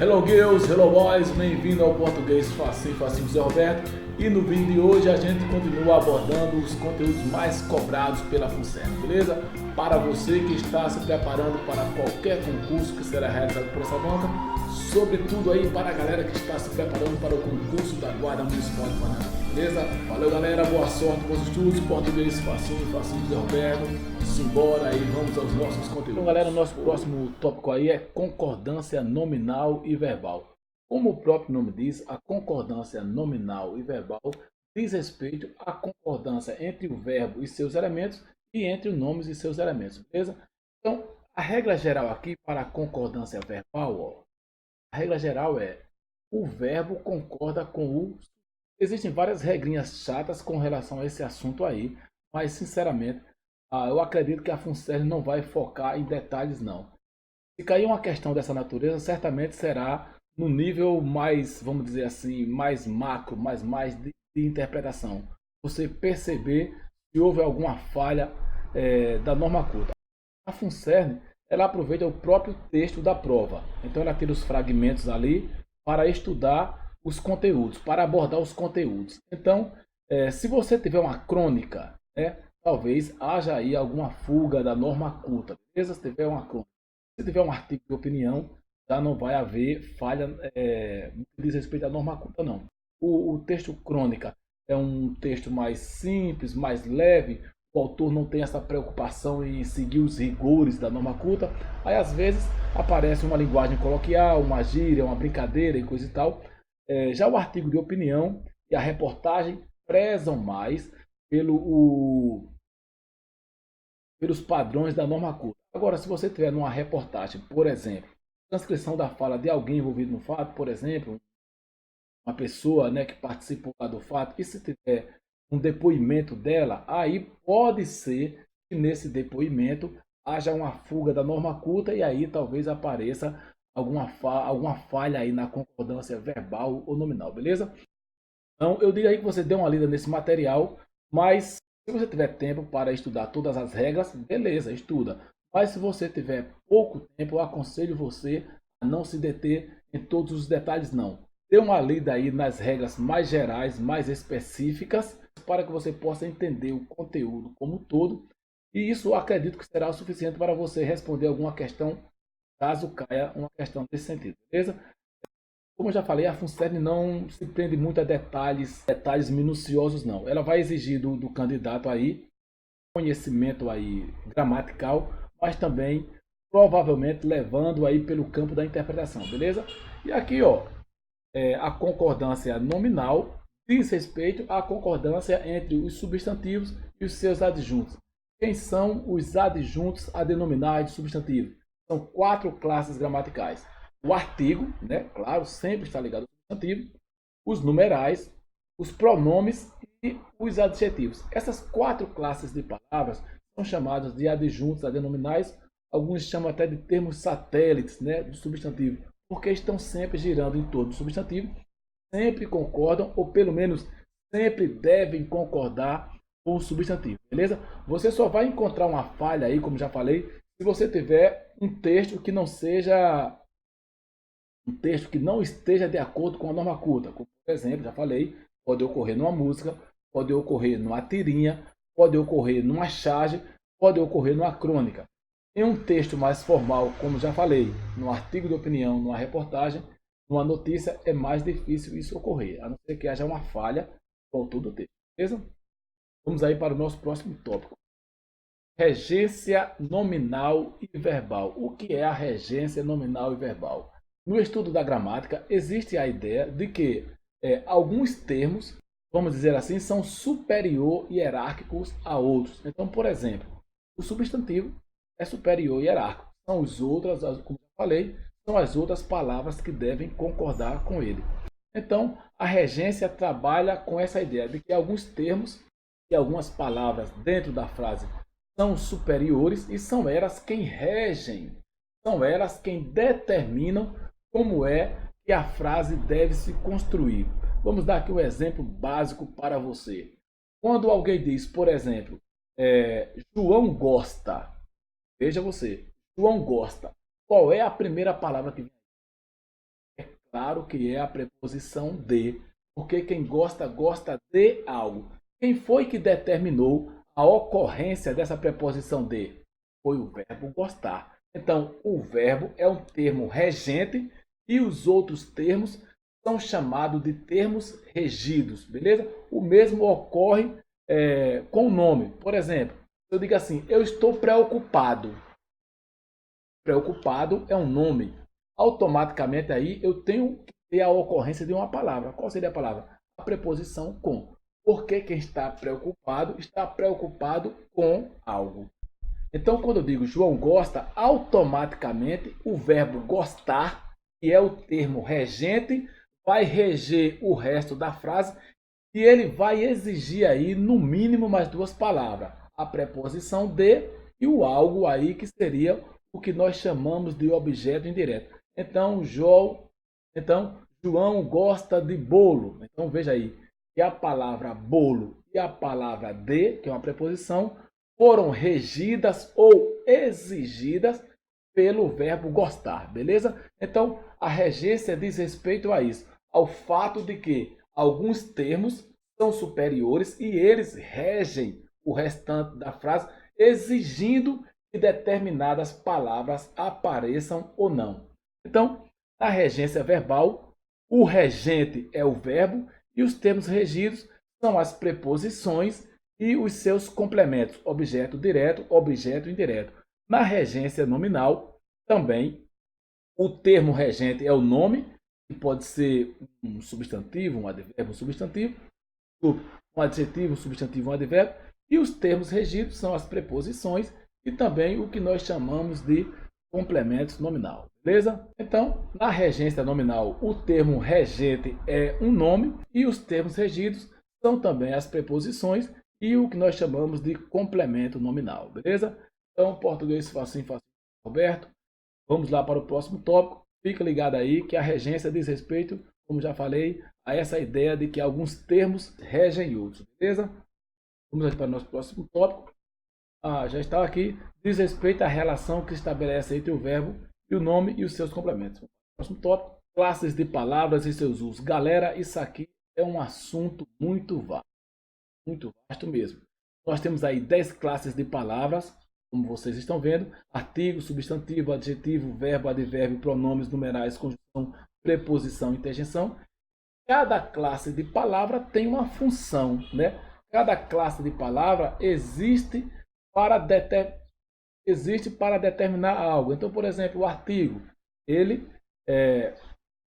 Hello girls, hello boys, bem-vindo ao Português Facinho, Facinho Zé Roberto. E no vídeo de hoje a gente continua abordando os conteúdos mais cobrados pela FUNSERN, beleza? Para você que está se preparando para qualquer concurso que será realizado por essa banca, sobretudo aí para a galera que está se preparando para o concurso da Guarda Municipal de Pernambuco, beleza? Valeu galera, boa sorte com os estudos, Português Facinho, Facinho Zé Roberto. Simbora aí, vamos aos nossos conteúdos. Então galera, o nosso próximo tópico aí é concordância nominal e verbal. Como o próprio nome diz, a concordância nominal e verbal diz respeito à concordância entre o verbo e seus elementos e entre os nomes e seus elementos, beleza? Então, a regra geral aqui para a concordância verbal, ó, a regra geral é o verbo concorda com o... Existem várias regrinhas chatas com relação a esse assunto aí, mas sinceramente, eu acredito que a FUNSERN não vai focar em detalhes não. Se cair uma questão dessa natureza, certamente será no nível mais, vamos dizer assim, mais macro, mais de interpretação. Você perceber se houve alguma falha da norma culta. A FUNSERN, ela aproveita o próprio texto da prova. Então ela tira os fragmentos ali para estudar os conteúdos, para abordar os conteúdos. Então, se você tiver uma crônica, talvez haja aí alguma fuga da norma culta, beleza? Se tiver uma crônica. Se tiver um artigo de opinião, já não vai haver falha no que diz respeito à norma culta, não. O texto crônica é um texto mais simples, mais leve, o autor não tem essa preocupação em seguir os rigores da norma culta, aí às vezes aparece uma linguagem coloquial, uma gíria, uma brincadeira e coisa e tal. Já o artigo de opinião e a reportagem prezam mais pelos padrões da norma culta. Agora, se você tiver numa reportagem, por exemplo, transcrição da fala de alguém envolvido no fato, por exemplo, uma pessoa que participou lá do fato, e se tiver um depoimento dela, aí pode ser que nesse depoimento haja uma fuga da norma culta e aí talvez apareça alguma falha aí na concordância verbal ou nominal, beleza? Então, eu digo aí que você dê uma lida nesse material, mas se você tiver tempo para estudar todas as regras, beleza, estuda. Mas se você tiver pouco tempo, eu aconselho você a não se deter em todos os detalhes, não. Dê uma lida aí nas regras mais gerais, mais específicas, para que você possa entender o conteúdo como um todo. E isso eu acredito que será o suficiente para você responder alguma questão, caso caia uma questão desse sentido, beleza? Como eu já falei, a FUNSERN não se prende muito a detalhes minuciosos, não. Ela vai exigir do candidato aí conhecimento aí gramatical, mas também provavelmente levando aí pelo campo da interpretação, beleza? E aqui, ó, a concordância nominal diz respeito à concordância entre os substantivos e os seus adjuntos. Quem são os adjuntos adenominais de substantivo? São 4 classes gramaticais. O artigo, claro, sempre está ligado ao substantivo, os numerais, os pronomes e os adjetivos. Essas 4 classes de palavras são chamadas de adjuntos adenominais, alguns chamam até de termos satélites do substantivo, porque estão sempre girando em torno do substantivo, sempre concordam, ou pelo menos sempre devem concordar com o substantivo, beleza? Você só vai encontrar uma falha aí, como já falei, se você tiver um texto que não seja... um texto que não esteja de acordo com a norma culta, como, por exemplo, já falei, pode ocorrer numa música, pode ocorrer numa tirinha, pode ocorrer numa charge, pode ocorrer numa crônica. Em um texto mais formal, como já falei, no artigo de opinião, numa reportagem, numa notícia, é mais difícil isso ocorrer, a não ser que haja uma falha com todo o texto, beleza? Vamos aí para o nosso próximo tópico. Regência nominal e verbal. O que é a regência nominal e verbal? No estudo da gramática, existe a ideia de que alguns termos, vamos dizer assim, são superior hierárquicos a outros. Então, por exemplo, o substantivo é superior hierárquico. São os outros, como eu falei, são as outras palavras que devem concordar com ele. Então, a regência trabalha com essa ideia de que alguns termos e algumas palavras dentro da frase são superiores e são elas quem regem, são elas quem determinam como é que a frase deve se construir. Vamos dar aqui um exemplo básico para você. Quando alguém diz, por exemplo, João gosta. Veja você, João gosta. Qual é a primeira palavra que vem? Claro que é a preposição de, porque quem gosta, gosta de algo. Quem foi que determinou a ocorrência dessa preposição de? Foi o verbo gostar. Então, o verbo é um termo regente e os outros termos são chamados de termos regidos, beleza? O mesmo ocorre com o nome. Por exemplo, eu digo assim, eu estou preocupado. Preocupado é um nome. Automaticamente aí eu tenho que ter a ocorrência de uma palavra. Qual seria a palavra? A preposição com. Porque quem está preocupado com algo. Então, quando eu digo João gosta, automaticamente o verbo gostar, que é o termo regente, vai reger o resto da frase e ele vai exigir aí, no mínimo, mais duas palavras. A preposição de e o algo aí que seria o que nós chamamos de objeto indireto. Então, João gosta de bolo. Então, veja aí que a palavra bolo e a palavra de, que é uma preposição, foram regidas ou exigidas pelo verbo gostar, beleza? Então, a regência diz respeito a isso, ao fato de que alguns termos são superiores e eles regem o restante da frase, exigindo que determinadas palavras apareçam ou não. Então, na regência verbal, o regente é o verbo e os termos regidos são as preposições e os seus complementos, objeto direto, objeto indireto. Na regência nominal, também, o termo regente é o nome, que pode ser um substantivo, um advérbio, um substantivo, um adjetivo, um substantivo, um advérbio, e os termos regidos são as preposições e também o que nós chamamos de complementos nominal, beleza? Então, na regência nominal, o termo regente é um nome e os termos regidos são também as preposições e o que nós chamamos de complemento nominal, beleza? Então, português facinho, Roberto. Vamos lá para o próximo tópico. Fica ligado aí que a regência diz respeito, como já falei, a essa ideia de que alguns termos regem outros, beleza? Vamos aqui para o nosso próximo tópico. Já está aqui. Diz respeito à relação que estabelece entre o verbo e o nome e os seus complementos. Próximo tópico. Classes de palavras e seus usos. Galera, isso aqui é um assunto muito vasto. Muito vasto mesmo. Nós temos aí 10 classes de palavras, como vocês estão vendo. Artigo, substantivo, adjetivo, verbo, advérbio, pronomes, numerais, conjunção, preposição, interjeição. Cada classe de palavra tem uma função, né? Cada classe de palavra existe para determinar algo. Então, por exemplo, o artigo, ele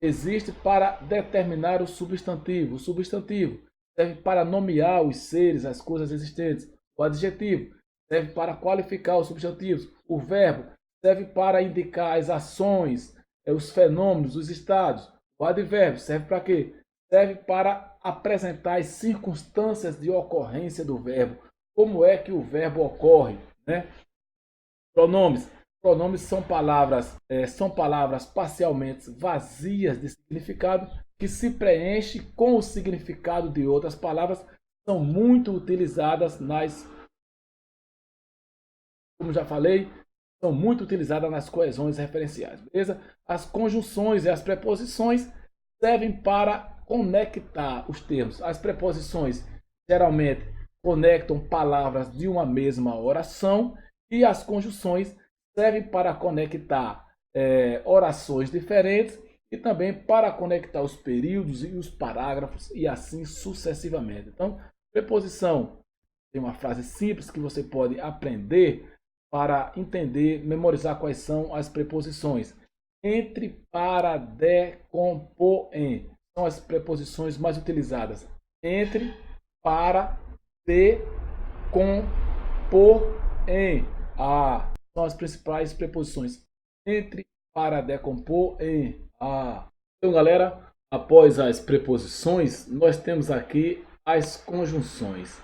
existe para determinar o substantivo. O substantivo serve para nomear os seres, as coisas existentes. O adjetivo serve para qualificar os substantivos. O verbo serve para indicar as ações, os fenômenos, os estados. O advérbio serve para quê? Serve para apresentar as circunstâncias de ocorrência do verbo. Como é que o verbo ocorre, né? Pronomes. Pronomes são palavras parcialmente vazias de significado que se preenchem com o significado de outras palavras. São muito utilizadas como já falei, são muito utilizadas nas coesões referenciais, beleza? As conjunções e as preposições servem para conectar os termos. As preposições geralmente conectam palavras de uma mesma oração e as conjunções servem para conectar orações diferentes e também para conectar os períodos e os parágrafos e assim sucessivamente. Então, preposição tem uma frase simples que você pode aprender para entender, memorizar quais são as preposições. Entre, para, de, com, por, em. São as preposições mais utilizadas. Entre, para, de, com, por, em. São as principais preposições. Entre, para, de, com, por, em. Então, galera, após as preposições, nós temos aqui as conjunções.